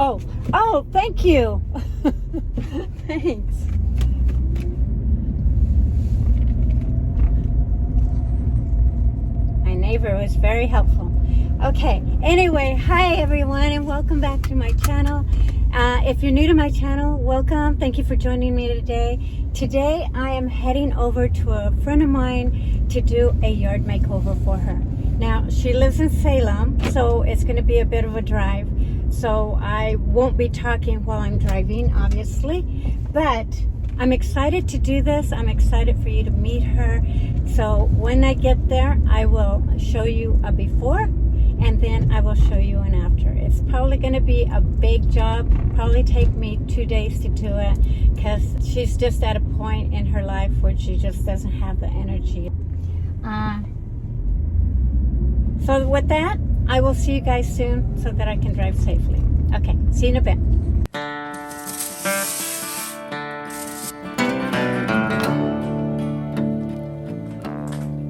Oh, thank you. Thanks. My neighbor was very helpful. Okay, anyway, hi everyone and welcome back to my channel. If you're new to my channel, welcome. Thank you for joining me today. Today I am heading over to a friend of mine to do a yard makeover for her. Now, she lives in Salem, so it's going to be a bit of a drive. So I won't be talking while I'm driving, obviously, but I'm excited to do this. I'm excited for you to meet her. So when I get there, I will show you a before and then I will show you an after. It's probably going to be a big job, probably take me 2 days to do it because she's just at a point in her life where she just doesn't have the energy. So with that, I will see you guys soon so that I can drive safely. Okay, see you in a bit.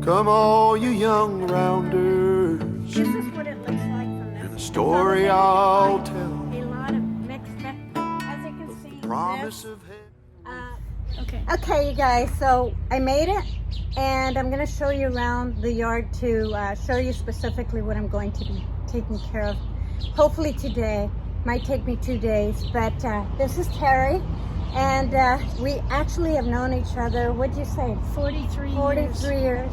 Come all you young rounders. This is what it looks like from this. And a story I'll tell. A lot of mixed, as you can see. Promise of heaven. Okay, you guys, so I made it and I'm going to show you around the yard to show you specifically what I'm going to be taking care of. Hopefully today. Might take me 2 days, but this is Terry and we actually have known each other, what'd you say? 43 years.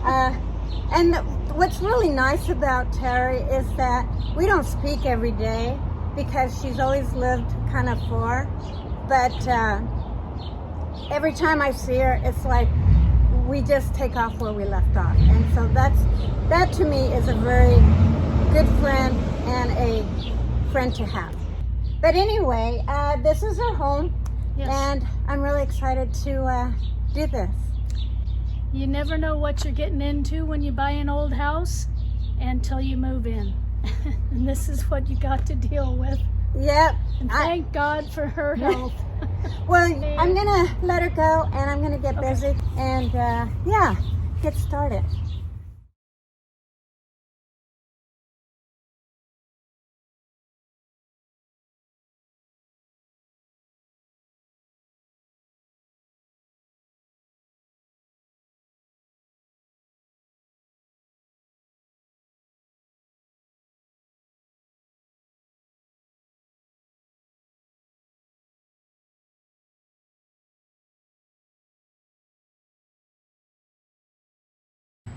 And what's really nice about Terry is that we don't speak every day because she's always lived kind of far, but every time I see her, it's like we just take off where we left off. And so that to me is a very good friend and a friend to have. But anyway, this is her home. Yes. And I'm really excited to do this. You never know what you're getting into when you buy an old house until you move in. And this is what you got to deal with. Yep. And thank God for her health. Well, I'm gonna let her go and I'm gonna get busy and yeah, get started.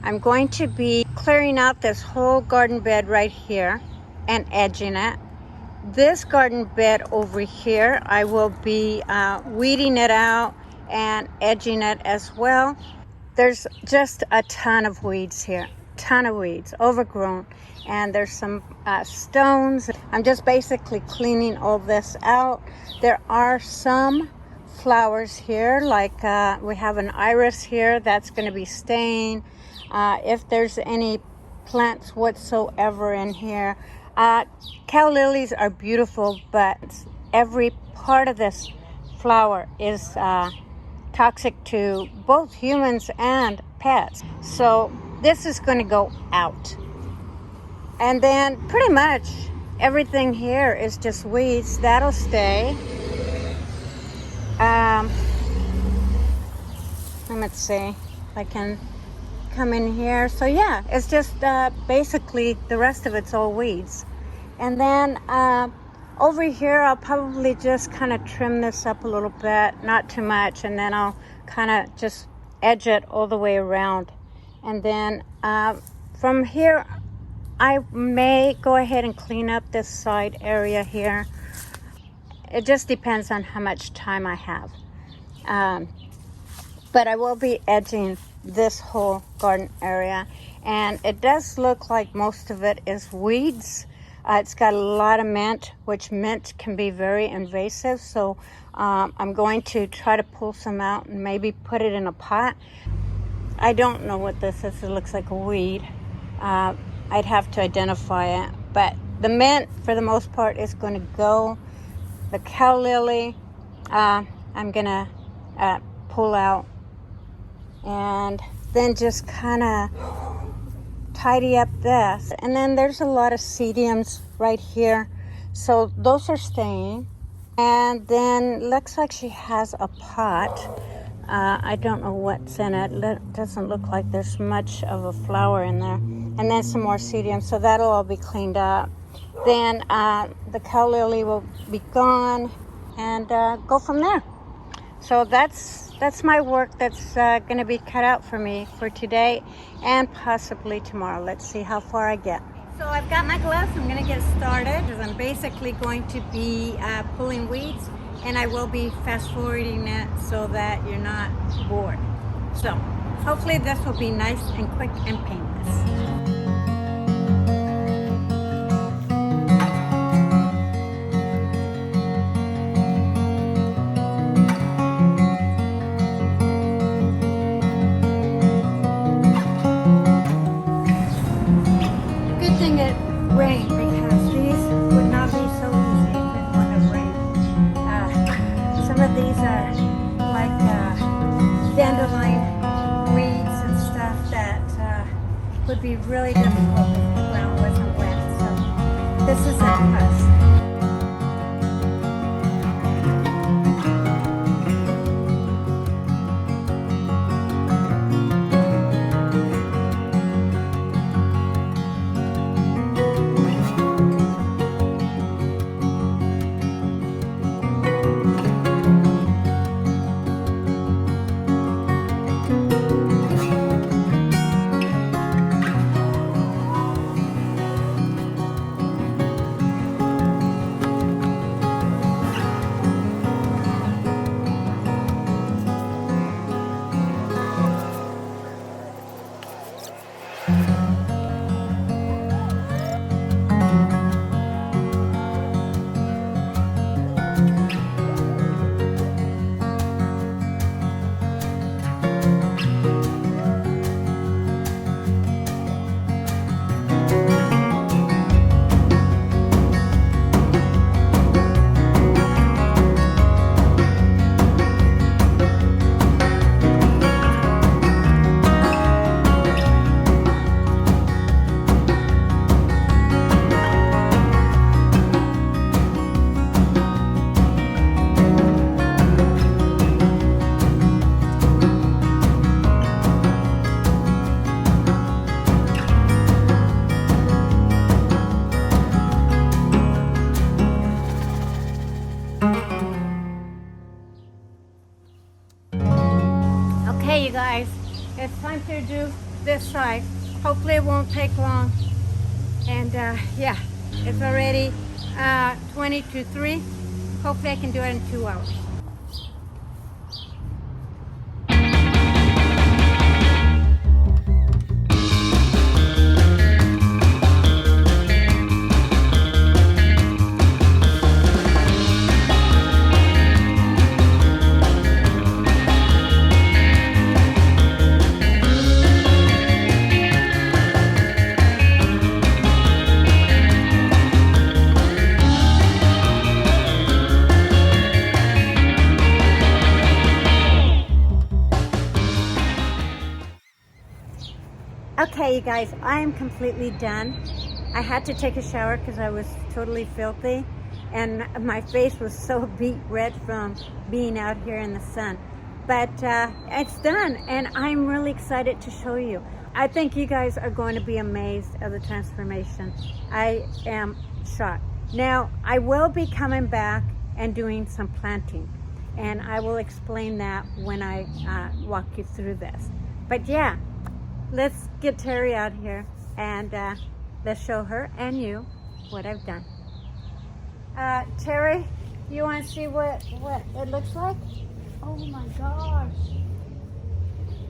I'm going to be clearing out this whole garden bed right here and edging it. This garden bed over here, I will be weeding it out and edging it as well. There's just a ton of weeds here, ton of weeds, overgrown. And there's some stones. I'm just basically cleaning all this out. There are some flowers here, like we have an iris here that's going to be staying. If there's any plants whatsoever in here. Cal lilies are beautiful, but every part of this flower is toxic to both humans and pets. So this is going to go out. And then pretty much everything here is just weeds. That'll stay. Let's see if I can come in here. So yeah, it's just basically the rest of it's all weeds. And then over here I'll probably just kind of trim this up a little bit, not too much, and then I'll kind of just edge it all the way around. And then from here I may go ahead and clean up this side area here. It just depends on how much time I have. But I will be edging this whole garden area, and it does look like most of it is weeds. It's got a lot of mint, which mint can be very invasive, so I'm going to try to pull some out and maybe put it in a pot. I don't know what this is. It looks like a weed. I'd have to identify it, but the mint for the most part is going to go. The cow lily I'm gonna pull out and then just kind of tidy up this. And then there's a lot of sedums right here, So those are staying. And then looks like she has a pot. I don't know what's in it. It doesn't look like there's much of a flower in there. And then some more sedum, so that'll all be cleaned up. Then the cow lily will be gone, and go from there. So that's my work that's going to be cut out for me for today and possibly tomorrow. Let's see how far I get. So I've got my gloves. I'm going to get started. I'm basically going to be pulling weeds, and I will be fast forwarding it so that you're not bored. So hopefully this will be nice and quick and painless. Good thing it rained, because these would not be so easy if it wouldn't have rained. Some of these are like dandelion weeds and stuff that would be really difficult if the ground wasn't wet. So this is a plus. Okay, you guys, it's time to do this side. Hopefully it won't take long. And yeah, it's already 20 to 3. Hopefully I can do it in 2 hours. Okay, you guys, I am completely done. I had to take a shower because I was totally filthy, and my face was so beet red from being out here in the sun. But it's done, and I'm really excited to show you. I think you guys are going to be amazed at the transformation. I am shocked. Now, I will be coming back and doing some planting, and I will explain that when I walk you through this. But yeah, let's get Terry out here and let's show her and you what I've done. Terry, you want to see what it looks like? Oh my gosh.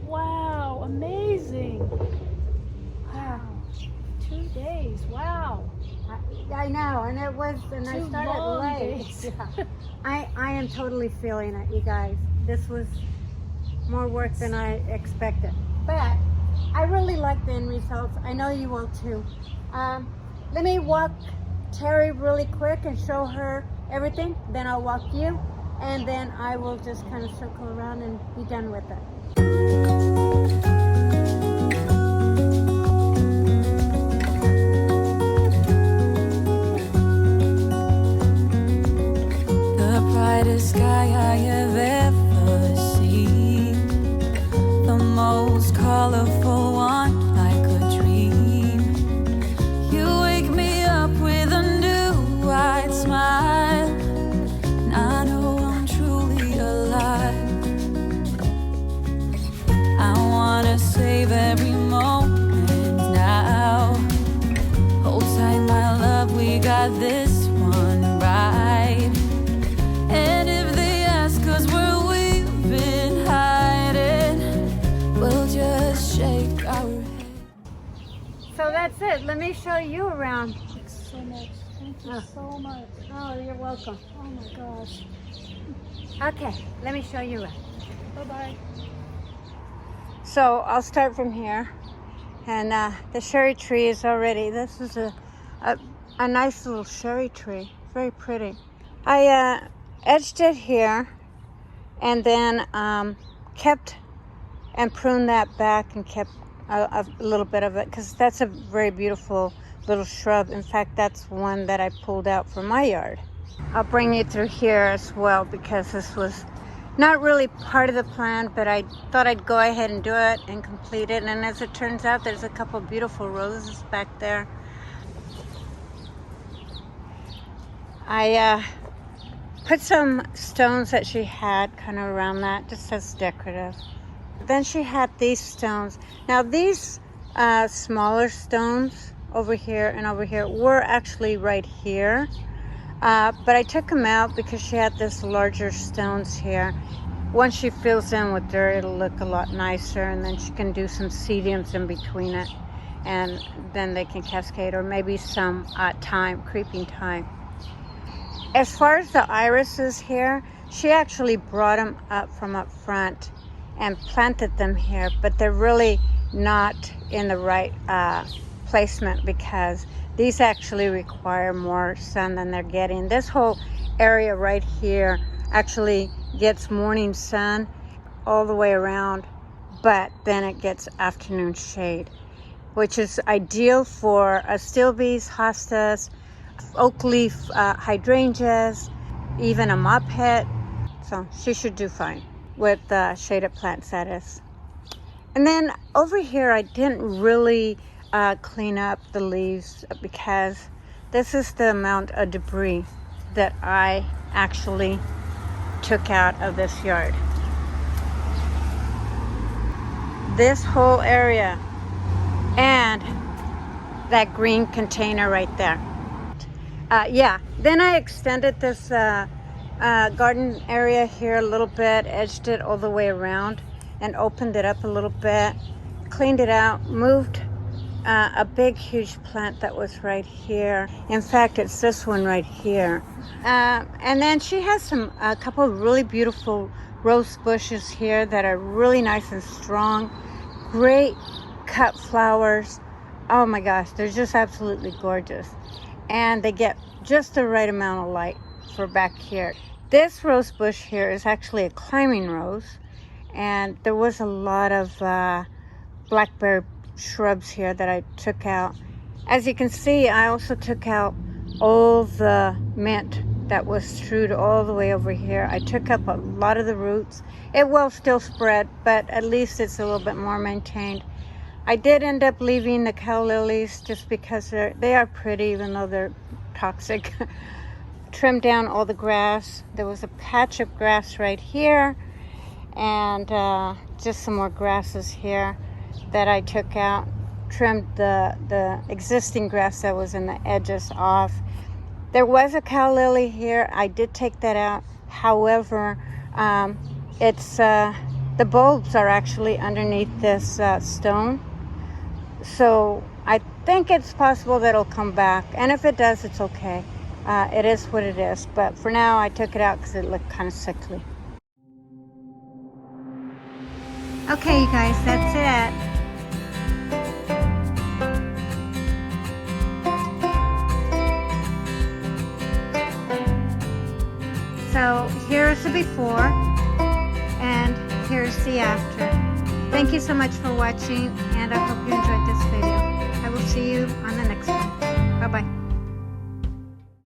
Wow, amazing. Wow. 2 days, wow. I know, and it was, and I started late. Yeah. I am totally feeling it, you guys. This was more work than I expected. But I really like the end results. I know you will too. Let me walk Terry really quick and show her everything. Then I'll walk you, and then I will just kind of circle around and be done with it. good. Let me show you around. Thanks so much. Thank you so much. Oh, you're welcome. Oh my gosh. Okay, let me show you around. Bye-bye. So I'll start from here. And the cherry tree is already, this is a nice little cherry tree. Very pretty. I edged it here and then kept and pruned that back and kept a little bit of it because that's a very beautiful little shrub. In fact, that's one that I pulled out from my yard. I'll bring you through here as well because this was not really part of the plan, but I thought I'd go ahead and do it and complete it. And as it turns out, there's a couple beautiful roses back there. I put some stones that she had kind of around that, just as decorative. Then she had these stones. Now these smaller stones over here and over here were actually right here. But I took them out because she had this larger stones here. Once she fills in with dirt, it'll look a lot nicer, and then she can do some sedums in between it, and then they can cascade, or maybe some creeping thyme. As far as the irises here, she actually brought them up from up front and planted them here, but they're really not in the right placement because these actually require more sun than they're getting. This whole area right here actually gets morning sun all the way around, but then it gets afternoon shade, which is ideal for astilbes, hostas, oak leaf hydrangeas, even a mop head. So she should do fine with shaded plants, that is. And then over here, I didn't really clean up the leaves because this is the amount of debris that I actually took out of this yard. This whole area and that green container right there. Then I extended this garden area here a little bit, edged it all the way around and opened it up a little bit, cleaned it out, moved a big huge plant that was right here. In fact, it's this one right here. And then she has a couple of really beautiful rose bushes here that are really nice and strong. Great cut flowers. Oh my gosh, they're just absolutely gorgeous. And they get just the right amount of light for back here. This rose bush here is actually a climbing rose, and there was a lot of blackberry shrubs here that I took out. As you can see, I also took out all the mint that was strewed all the way over here. I took up a lot of the roots. It will still spread, but at least it's a little bit more maintained. I did end up leaving the cow lilies just because they are pretty, even though they're toxic. Trimmed down all the grass. There was a patch of grass right here, and just some more grasses here that I took out. Trimmed the existing grass that was in the edges off. There was a cow lily here. I did take that out. However, it's the bulbs are actually underneath this stone. So I think it's possible that it'll come back. And if it does, it's okay. It is what it is. But for now, I took it out because it looked kind of sickly. Okay, you guys, that's it. So here's the before and here's the after. Thank you so much for watching, and I hope you enjoyed this video. I will see you on the next